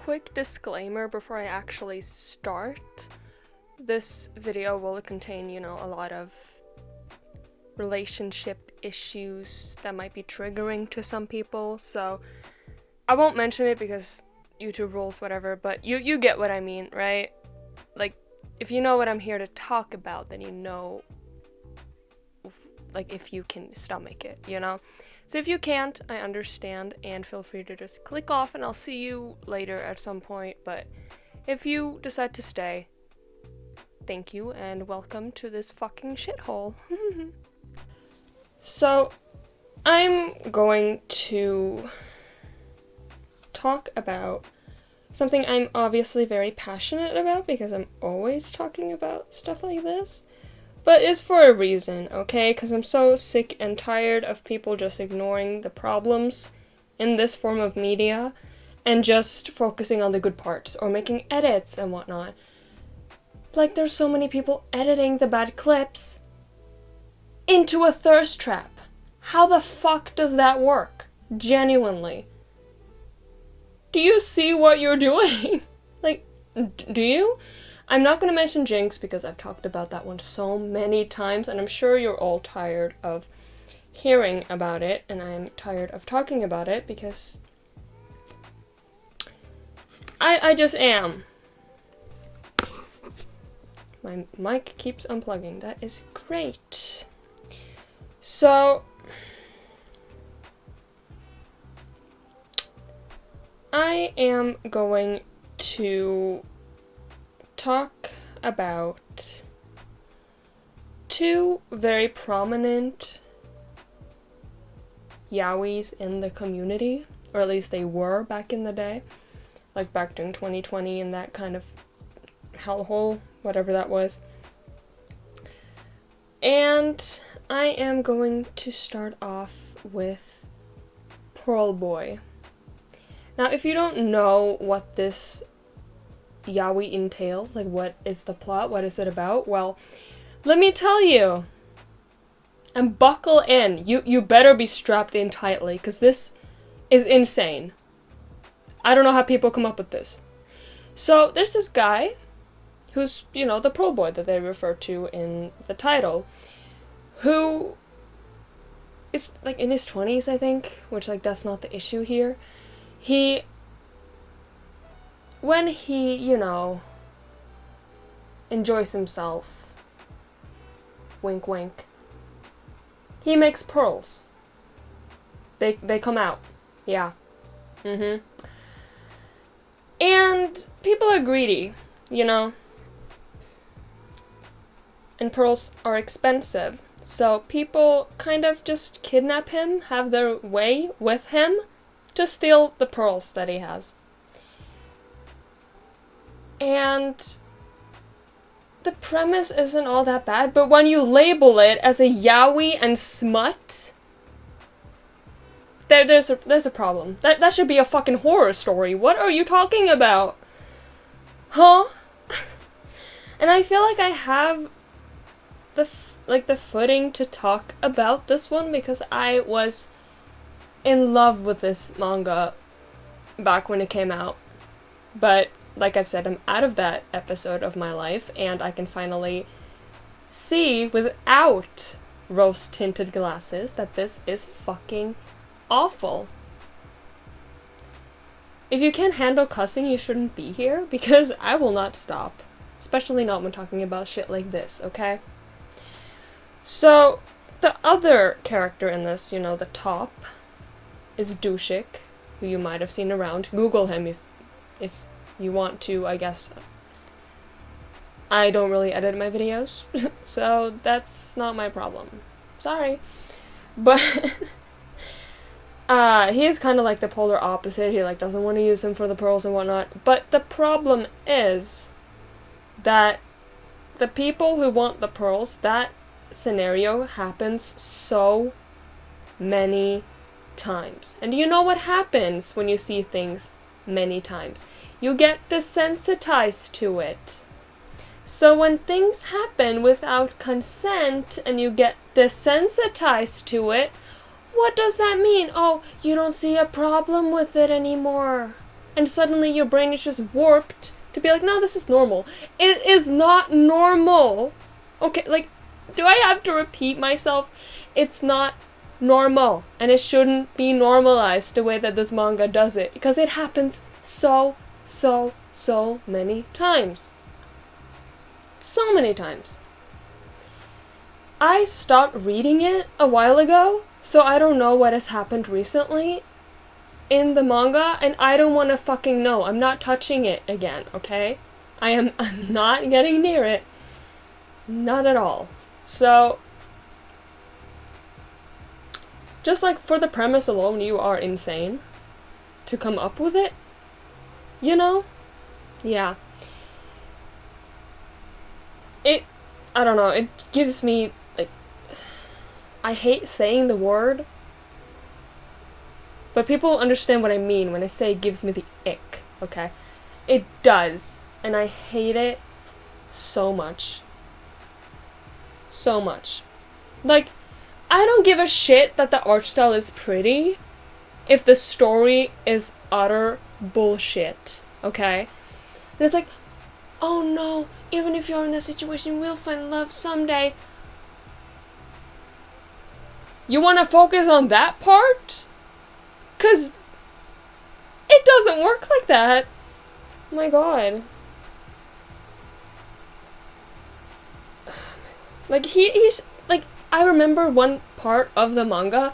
quick disclaimer before I actually start. This video will contain, a lot of relationship issues that might be triggering to some people, so I won't mention it because YouTube rules, whatever, but you get what I mean, right? Like, if you know what I'm here to talk about, then you know, like, if you can stomach it, So if you can't, I understand, and feel free to just click off and I'll see you later at some point, but if you decide to stay, thank you and welcome to this fucking shithole. So, I'm going to talk about something I'm obviously very passionate about because I'm always talking about stuff like this. But it's for a reason, okay? Because I'm so sick and tired of people just ignoring the problems in this form of media and just focusing on the good parts or making edits and whatnot. Like, there's so many people editing the bad clips into a thirst trap. How the fuck does that work? Genuinely. Do you see what you're doing? Like, do you? I'm not going to mention Jinx because I've talked about that one so many times, and I'm sure you're all tired of hearing about it, and I'm tired of talking about it because I just am. My mic keeps unplugging. That is great. So, I am going to talk about two very prominent ya0is in the community, or at least they were back in the day, like back during 2020 and that kind of hellhole, whatever that was. And I am going to start off with Pearl Boy. Now, if you don't know what this ya0i entails, like what is the plot, what is it about, well, let me tell you. And buckle in. You better be strapped in tightly, because this is insane. I don't know how people come up with this. So, there's this guy who's, the Pearl Boy that they refer to in the title, who is, like, in his 20s, I think, which, like, that's not the issue here. When he, enjoys himself, wink wink, he makes pearls. They come out. Yeah. And people are greedy, And pearls are expensive. So people kind of just kidnap him, have their way with him, to steal the pearls that he has. And the premise isn't all that bad, but when you label it as a ya0i and smut, there's a problem. That should be a fucking horror story. What are you talking about? Huh? And I feel like I have the footing to talk about this one because I was in love with this manga back when it came out. But like I've said, I'm out of that episode of my life, and I can finally see without rose-tinted glasses that this is fucking awful. If you can't handle cussing, you shouldn't be here, because I will not stop. Especially not when talking about shit like this, okay? So, the other character in this, the top, is Dushik, who you might have seen around. Google him if you want to, I guess. I don't really edit my videos, so that's not my problem. Sorry. But he is kind of like the polar opposite. He doesn't want to use him for the pearls and whatnot. But the problem is that the people who want the pearls, that scenario happens so many times. And do you know what happens when you see things many times? You get desensitized to it. So when things happen without consent and you get desensitized to it, what does that mean? Oh, you don't see a problem with it anymore. and suddenly your brain is just warped to be like, no, this is normal. It is not normal. Okay, like, do I have to repeat myself? It's not normal, and it shouldn't be normalized the way that this manga does it, because it happens so many times. So many times. I stopped reading it a while ago, so I don't know what has happened recently in the manga, and I don't want to fucking know. I'm not touching it again, okay? I'm not getting near it. Not at all. So, just like for the premise alone, you are insane to come up with it. You know? Yeah. I don't know, it gives me, like, I hate saying the word, but people understand what I mean when I say it gives me the ick, okay? It does, and I hate it so much. So much. Like, I don't give a shit that the art style is pretty if the story is utter bullshit, okay? And it's like, oh no, even if you're in that situation, we'll find love someday. You want to focus on that part? 'Cause it doesn't work like that. My god. Like, he's, like, I remember one part of the manga,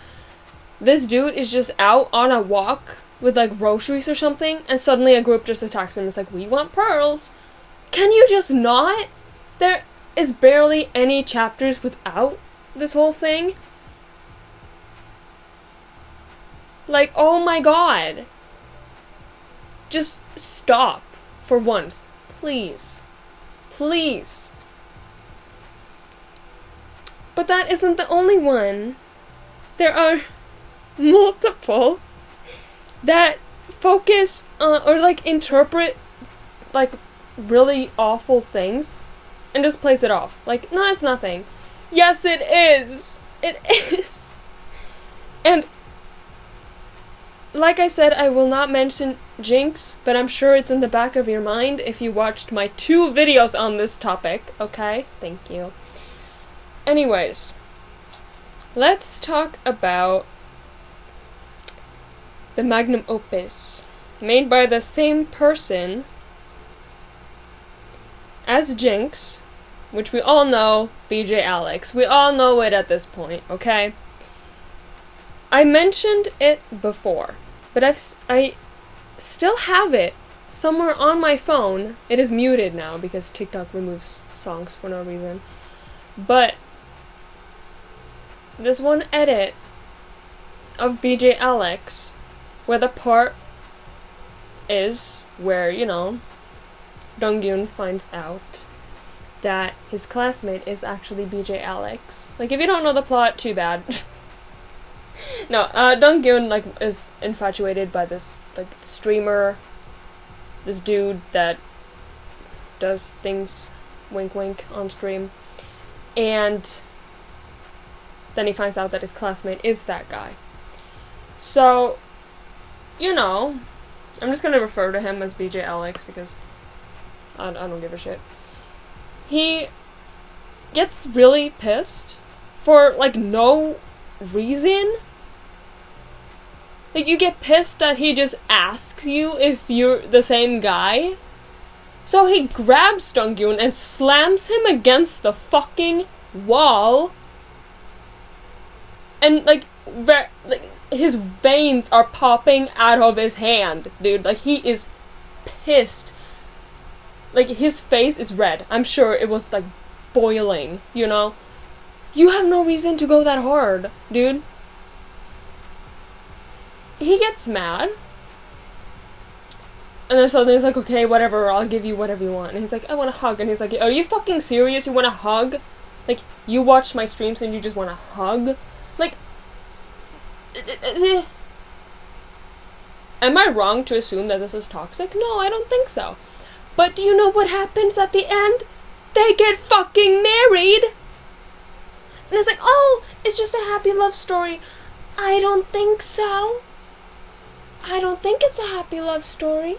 this dude is just out on a walk with, like, groceries or something, and suddenly a group just attacks him. It's like, we want pearls. Can you just not? There is barely any chapters without this whole thing. Like, oh my god. Just stop for once. Please. Please. But that isn't the only one. There are multiple that focus or like interpret like really awful things and just plays it off. Like, no, it's nothing. Yes, it is. It is. And like I said, I will not mention Jinx, but I'm sure it's in the back of your mind if you watched my 2 videos on this topic, okay? Thank you. Anyways, let's talk about the magnum opus, made by the same person as Jinx, which we all know, BJ Alex. We all know it at this point, okay? I mentioned it before, but I still have it somewhere on my phone. It is muted now because TikTok removes songs for no reason. But this one edit of BJ Alex, where the part is where, you know, Donghyun finds out that his classmate is actually BJ Alex. Like, if you don't know the plot, too bad. No, Donghyun, like, is infatuated by this, like, streamer, this dude that does things wink wink on stream, and then he finds out that his classmate is that guy. So, you know, I'm just gonna refer to him as BJ Alex because I don't give a shit. He gets really pissed for, like, no reason. Like, you get pissed that he just asks you if you're the same guy. So he grabs Donghyun and slams him against the fucking wall. And, like, his veins are popping out of his hand, dude. Like, he is pissed. Like, his face is red. I'm sure it was, like, boiling, you know? You have no reason to go that hard, dude. He gets mad. And then suddenly he's like, okay, whatever, I'll give you whatever you want. And he's like, I want a hug. And he's like, are you fucking serious? You want a hug? Like, you watch my streams and you just want a hug? Like, am I wrong to assume that this is toxic? No, I don't think so. But do you know what happens at the end? They get fucking married! And it's like, oh, it's just a happy love story. I don't think so. I don't think it's a happy love story.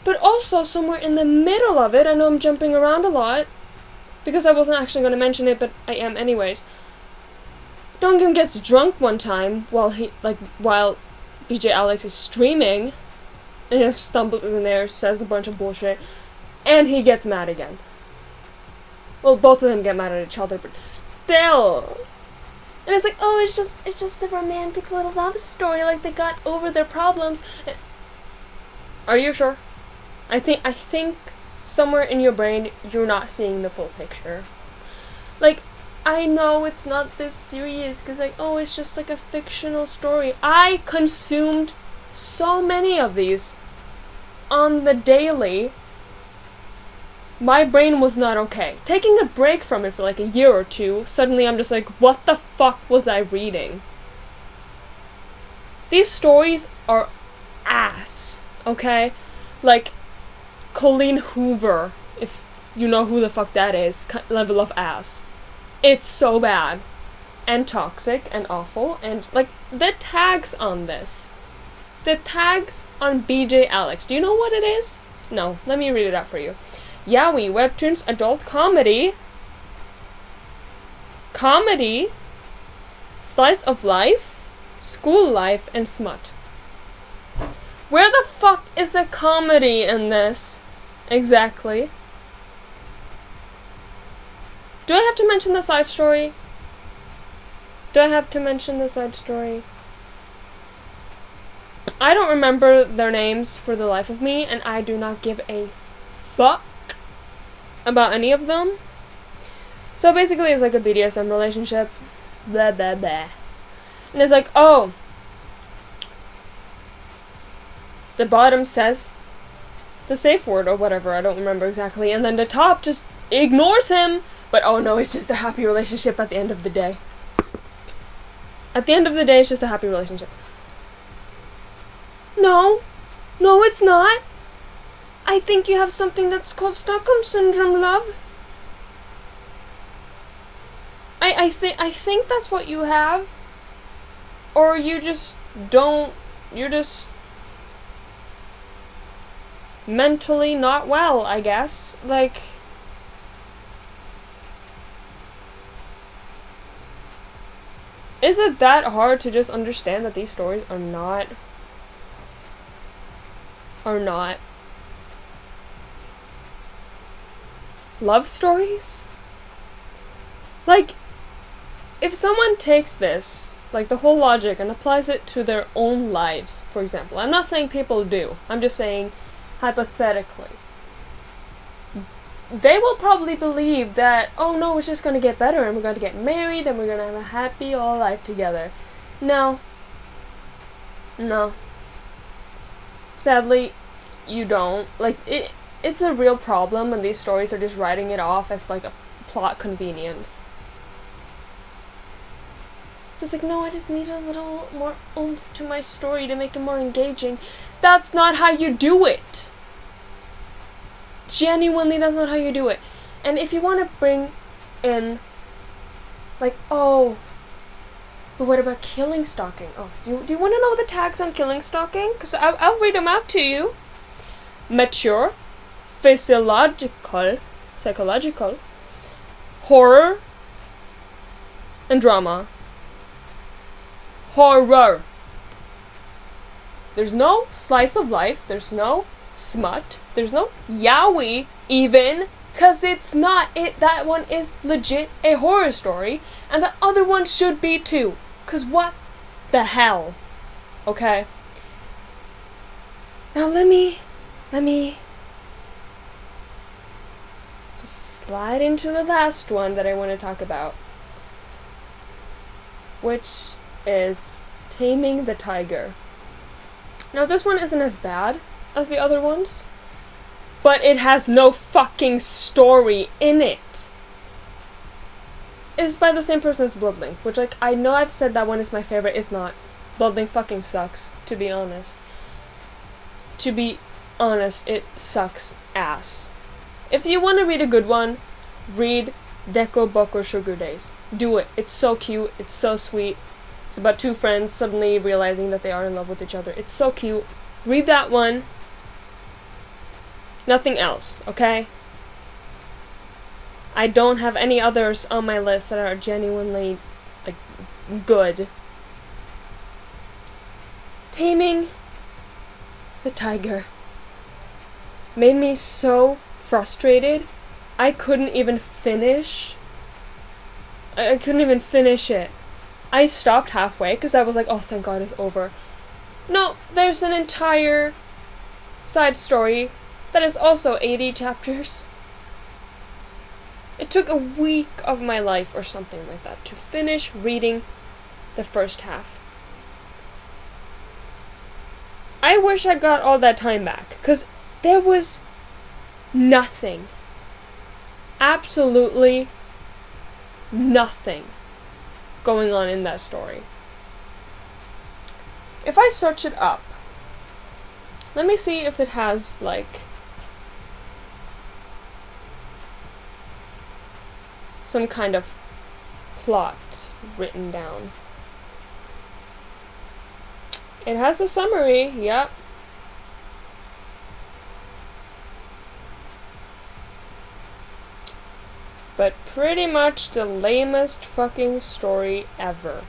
But also, somewhere in the middle of it, I know I'm jumping around a lot, because I wasn't actually going to mention it, but I am anyways. Donghyun gets drunk one time while BJ Alex is streaming, and he stumbles in there, says a bunch of bullshit, and he gets mad again. Well, both of them get mad at each other, but still. And it's like, oh, it's just a romantic little love story, like they got over their problems. Are you sure? I think somewhere in your brain you're not seeing the full picture. Like, I know it's not this serious, because like, oh, it's just like a fictional story. I consumed so many of these on the daily. My brain was not okay. Taking a break from it for like a year or two, suddenly I'm just like, what the fuck was I reading? These stories are ass, okay? Like, Colleen Hoover, if you know who the fuck that is, level of ass. It's so bad. And toxic and awful, and like, the tags on this. The tags on BJ Alex. Do you know what it is? No, let me read it out for you. ya0i Webtoons Adult Comedy. Comedy. Slice of Life. School Life and Smut. Where the fuck is a comedy in this? Exactly. Do I have to mention the side story? Do I have to mention the side story? I don't remember their names for the life of me, and I do not give a fuck about any of them. So basically it's like a BDSM relationship. Blah blah blah. And it's like, oh, the bottom says the safe word or whatever, I don't remember exactly, and then the top just ignores him. But oh no, it's just a happy relationship at the end of the day. At the end of the day, it's just a happy relationship. No, it's not. I think you have something that's called Stockholm Syndrome, love. I think that's what you have. Or you just don't, you're just mentally not well, I guess. Like, is it that hard to just understand that these stories are not love stories? Like, if someone takes this, like the whole logic, and applies it to their own lives, for example, I'm not saying people do, I'm just saying hypothetically, they will probably believe that, oh no, it's just gonna get better and we're gonna get married and we're gonna have a happy old life together. No. Sadly, you don't. Like, it's a real problem, and these stories are just writing it off as like a plot convenience. Just like, no, I just need a little more oomph to my story to make it more engaging. That's not how you do it. Genuinely, that's not how you do it. And if you want to bring in, like, oh, but what about killing stalking? Oh, do you want to know the tags on killing stalking? Because I'll read them out to you. Mature, psychological, horror, and drama. Horror. There's no slice of life. There's no smut. There's no ya0i even, because it's not it. That one is legit a horror story, and the other one should be too. Because what the hell? Okay. Now let me just slide into the last one that I want to talk about, which is Taming the Tiger. Now this one isn't as bad as the other ones, but it has no fucking story in it. It's by the same person as Bloodlink, which, like, I know I've said that one is my favorite. It's not. Bloodlink fucking sucks, to be honest. To be honest, it sucks ass. If you want to read a good one, read Deco Book or Sugar Days. Do it. It's so cute. It's so sweet. It's about two friends suddenly realizing that they are in love with each other. It's so cute. Read that one. Nothing else, okay? I don't have any others on my list that are genuinely, like, good. Taming the Tiger made me so frustrated. I couldn't even finish. I couldn't even finish it. I stopped halfway because I was like, oh, thank God it's over. No, there's an entire side story that is also 80 chapters. It took a week of my life or something like that to finish reading the first half. I wish I got all that time back, because there was nothing. Absolutely nothing going on in that story. If I search it up, let me see if it has, like, some kind of plot written down. It has a summary, yep. But pretty much the lamest fucking story ever.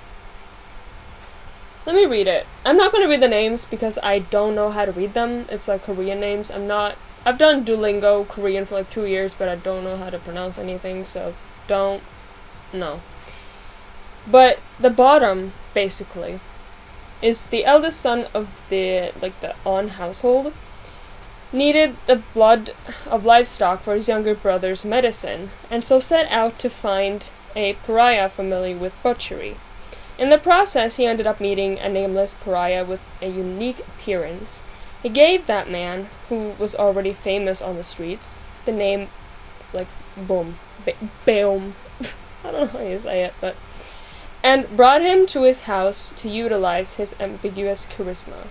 Let me read it. I'm not gonna read the names because I don't know how to read them. It's like Korean names. I've done Duolingo Korean for like 2 years, but I don't know how to pronounce anything, so don't know. But the bottom, basically, is the eldest son of the On household needed the blood of livestock for his younger brother's medicine, and so set out to find a pariah familiar with butchery. In the process, he ended up meeting a nameless pariah with a unique appearance. He gave that man, who was already famous on the streets, the name, like, Boom. Boom. I don't know how you say it, but... and brought him to his house to utilize his ambiguous charisma.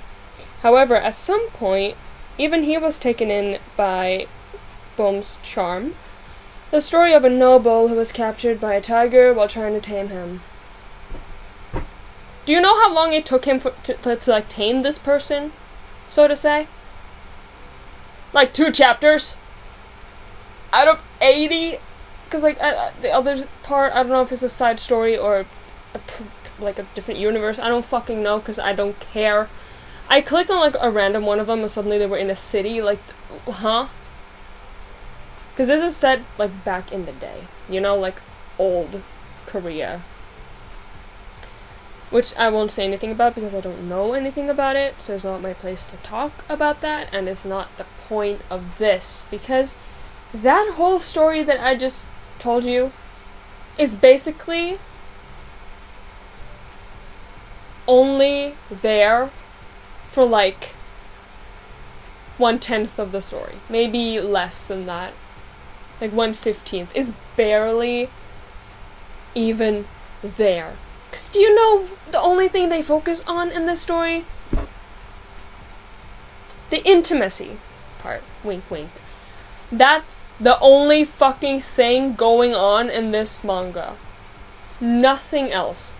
However, at some point, even he was taken in by Boom's charm. The story of a noble who was captured by a tiger while trying to tame him. Do you know how long it took him to like tame this person, so to say? Like 2 chapters out of 80. Because like the other part, I don't know if it's a side story or like a different universe. I don't fucking know because I don't care. I clicked on like a random one of them and suddenly they were in a city. Like, huh? Because this is set like back in the day, you know, like old Korea. Which I won't say anything about because I don't know anything about it, so it's not my place to talk about that, and it's not the point of this, because that whole story that I just told you is basically only there for like 1/10 of the story. Maybe less than that. Like 1/15 is barely even there. Because do you know the only thing they focus on in this story? The intimacy part. Wink, wink. That's the only fucking thing going on in this manga. Nothing else.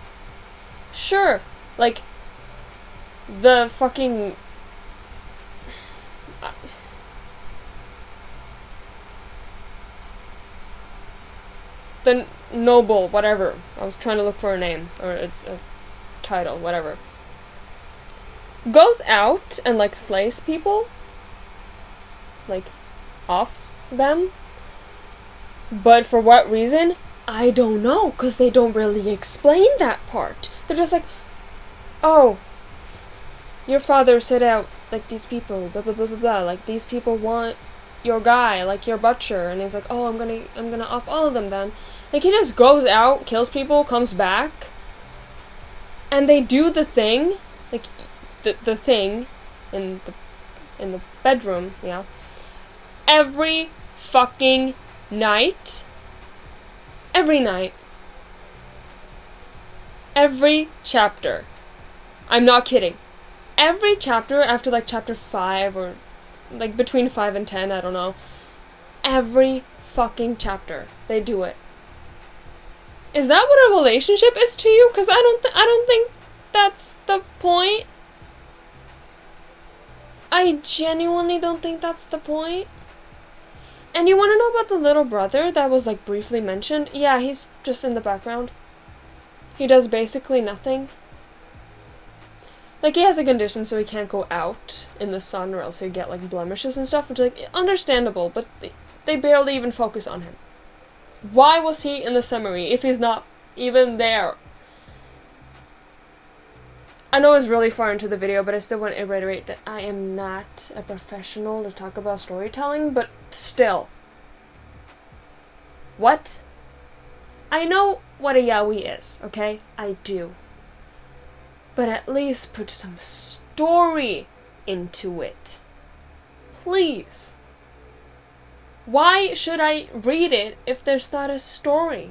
Sure, like, the fucking... the noble, whatever. I was trying to look for a name, or a title, whatever. Goes out and, like, slays people. Like, offs them. But for what reason? I don't know, because they don't really explain that part. They're just like, oh, your father set out, like, these people, blah, blah, blah, blah, blah. Like, these people want your guy, like, your butcher. And he's like, oh, I'm gonna off all of them then. Like, he just goes out, kills people, comes back, and they do the thing, like, the thing in the bedroom, yeah, every fucking night. Every night. Every chapter. I'm not kidding. Every chapter after, like, chapter 5, or, like, between 5 and 10, I don't know. Every fucking chapter, they do it. Is that what a relationship is to you? Because I don't think that's the point. I genuinely don't think that's the point. And you want to know about the little brother that was, like, briefly mentioned? Yeah, he's just in the background. He does basically nothing. Like, he has a condition so he can't go out in the sun or else he'd get, like, blemishes and stuff, which is, like, understandable, but they barely even focus on him. Why was he in the summary if he's not even there? I know it's really far into the video, but I still want to reiterate that I am not a professional to talk about storytelling, but still. What? I know what a ya0i is, okay? I do. But at least put some story into it. Please. Why should I read it if there's not a story?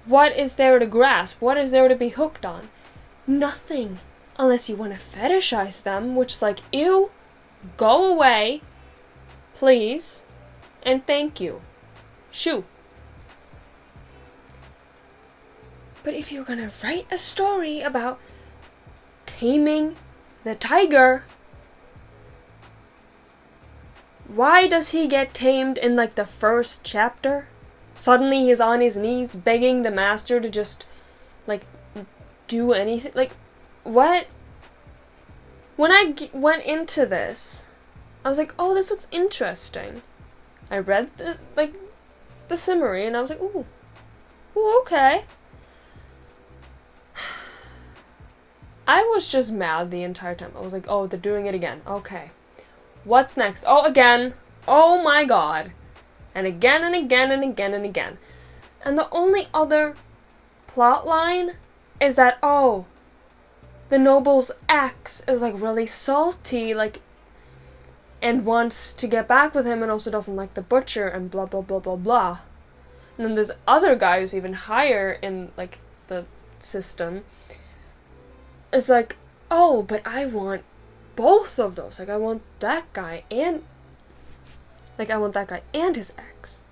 What is there to grasp? What is there to be hooked on? Nothing. Unless you want to fetishize them, which is like, ew, go away, please, and thank you. Shoo. But if you're gonna write a story about taming the tiger, why does he get tamed in, like, the first chapter? Suddenly he's on his knees begging the master to just, like, do anything. Like, what? When I went into this, I was like, oh, this looks interesting. I read the summary and I was like, ooh, okay. I was just mad the entire time. I was like, oh, they're doing it again. Okay. What's next? Oh, again. Oh my god. And again and again and again and again. And the only other plot line is that, oh, the noble's ex is, like, really salty, like, and wants to get back with him and also doesn't like the butcher and blah, blah, blah, blah, blah. And then this other guy who's even higher in, like, the system is like, oh, but I want both of those. Like, I want that guy and, like, I want that guy and his ex.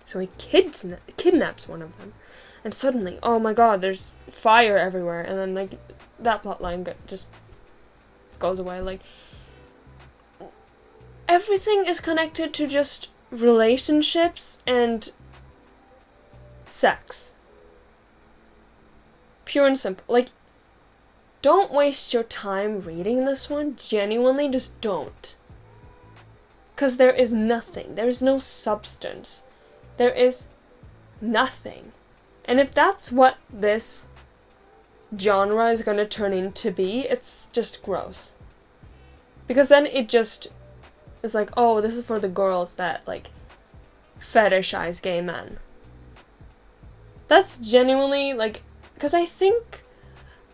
So he kidnaps one of them. And suddenly, oh my god, there's fire everywhere. And then, like, that plotline just goes away. Like, everything is connected to just relationships and sex. Pure and simple. Like, don't waste your time reading this one. Genuinely, just don't. Because there is nothing. There is no substance. There is nothing. And if that's what this genre is going to turn into be, it's just gross. Because then it just is like, oh, this is for the girls that, like, fetishize gay men. That's genuinely, like, because I think,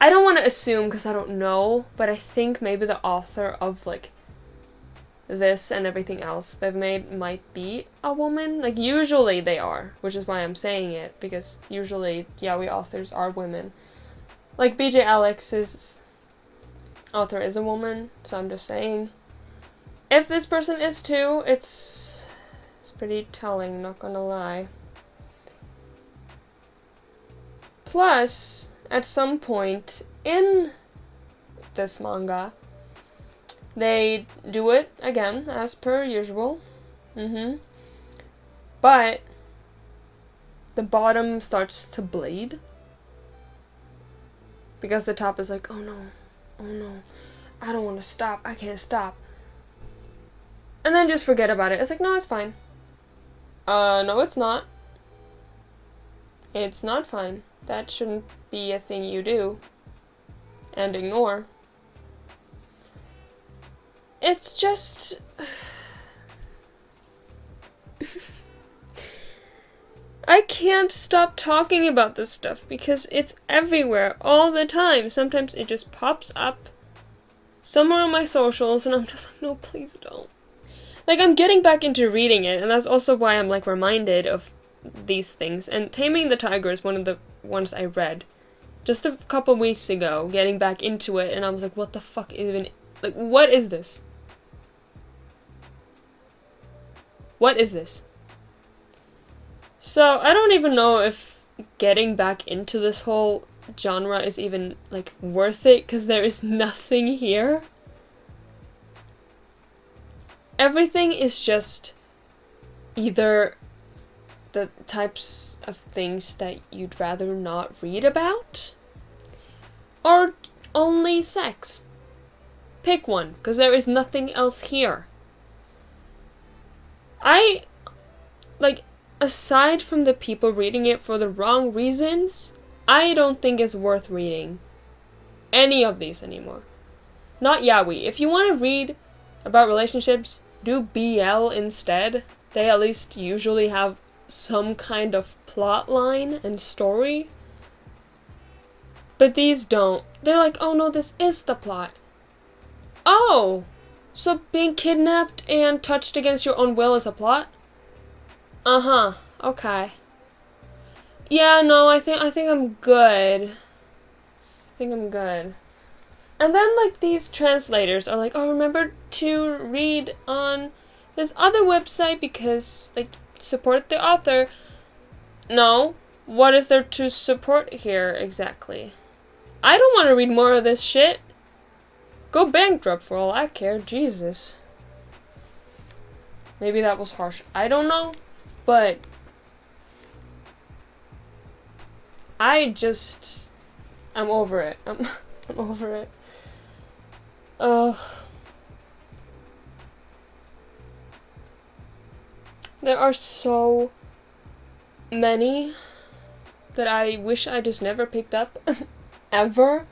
I don't want to assume because I don't know, but I think maybe the author of, like, this and everything else they've made might be a woman. Like, usually they are, which is why I'm saying it, because usually ya0i authors are women. Like, BJ Alex's author is a woman, so I'm just saying. If this person is too, it's pretty telling, not gonna lie. Plus, at some point in this manga, they do it again, as per usual. But the bottom starts to bleed. Because the top is like, oh no, I don't want to stop, I can't stop. And then just forget about it. It's like, no, it's fine. No, it's not. It's not fine. That shouldn't be a thing you do. And ignore. It's just... I can't stop talking about this stuff because it's everywhere all the time. Sometimes it just pops up somewhere on my socials and I'm just like, no, please don't. Like, I'm getting back into reading it, and that's also why I'm, like, reminded of these things. And Taming the Tiger is one of the ones I read just a couple weeks ago, getting back into it, and I was like, what the fuck even... Like, what is this? What is this? So, I don't even know if getting back into this whole genre is even, like, worth it, because there is nothing here. Everything is just either the types of things that you'd rather not read about, or only sex. Pick one, because there is nothing else here. Aside from the people reading it for the wrong reasons, I don't think it's worth reading any of these anymore. Not ya0i. If you want to read about relationships, do BL instead. They at least usually have some kind of plot line and story. But these don't. They're like, oh no, this is the plot. Oh! So being kidnapped and touched against your own will is a plot? Uh-huh. Okay. Yeah, no, I think I'm good. I think I'm good. And then, like, these translators are like, oh, remember to read on this other website because, like, support the author. No. What is there to support here, exactly? I don't want to read more of this shit. Go bankrupt for all I care. Jesus. Maybe that was harsh. I don't know. But I'm over it. I'm over it. Ugh. There are so many that I wish I just never picked up. Ever.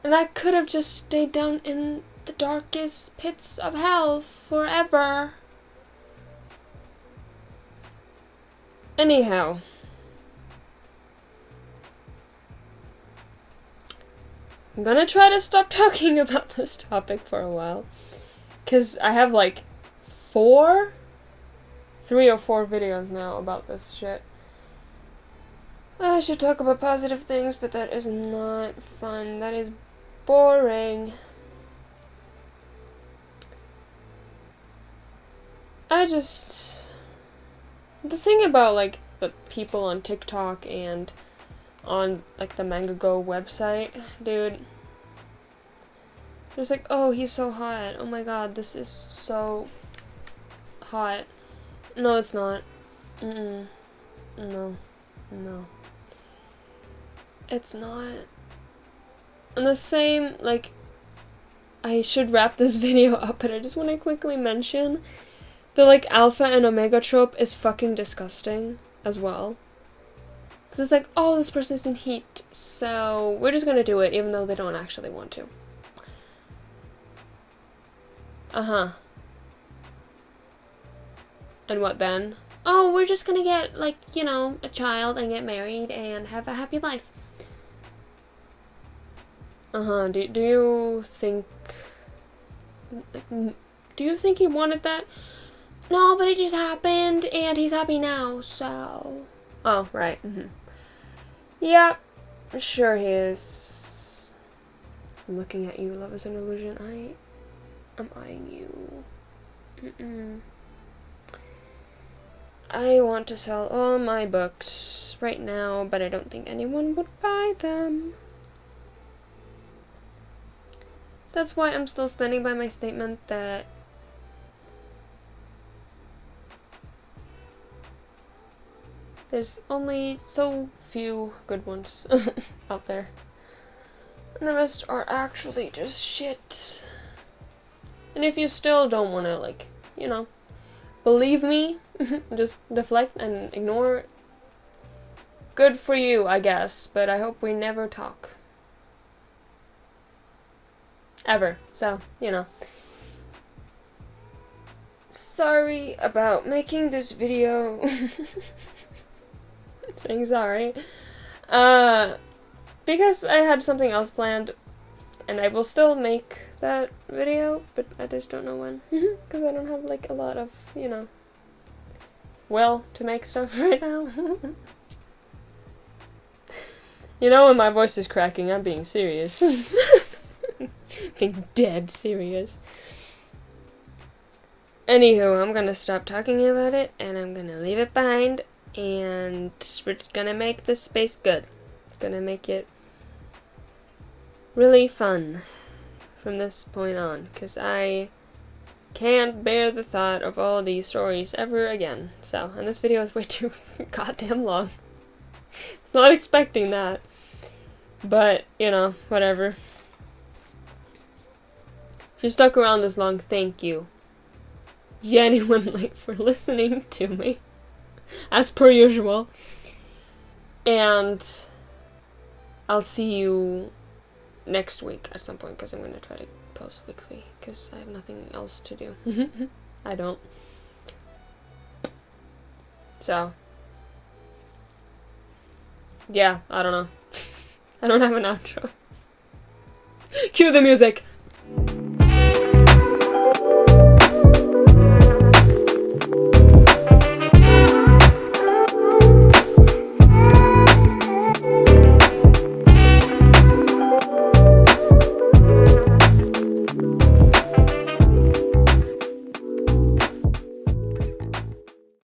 And I could have just stayed down in the darkest pits of hell forever. Anyhow. I'm gonna try to stop talking about this topic for a while. Because I have like 3 or 4 videos now about this shit. I should talk about positive things, but that is not fun. That is boring. The thing about, like, the people on TikTok and on, like, the MangaGo website, dude. Just like, oh, he's so hot. Oh my god, this is so hot. No, it's not. No. No. It's not. And the same, like, I should wrap this video up, but I just want to quickly mention the, like, alpha and omega trope is fucking disgusting as well. Because it's like, oh, this person's in heat, so we're just gonna do it, even though they don't actually want to. Uh-huh. And what then? Oh, we're just gonna get, like, you know, a child and get married and have a happy life. Uh-huh. Do you think... Do you think he wanted that? No, but it just happened, and he's happy now, so... Oh, right. Mm-hmm. Yeah, sure he is. I'm looking at you, love is an illusion. I'm eyeing you. I want to sell all my books right now, but I don't think anyone would buy them. That's why I'm still standing by my statement that there's only so few good ones out there. And the rest are actually just shit. And if you still don't want to, like, you know, believe me, just deflect and ignore, good for you, I guess. But I hope we never talk. Ever. So, you know. Sorry about making this video. Saying sorry. Because I had something else planned, and I will still make that video, but I just don't know when. Because I don't have, like, a lot of, you know, will to make stuff right now. You know, when my voice is cracking, I'm being serious. Being dead serious. Anywho, I'm gonna stop talking about it, and I'm gonna leave it behind. And we're gonna make this space good. Gonna make it really fun from this point on, because I can't bear the thought of all these stories ever again. So, and this video is way too goddamn long. It's not expecting that. But, you know, whatever. If you stuck around this long, thank you. Genuinely for listening to me. As per usual. And I'll see you next week at some point, because I'm going to try to post weekly, because I have nothing else to do. I don't. So. Yeah, I don't know. I don't have an outro. Cue the music!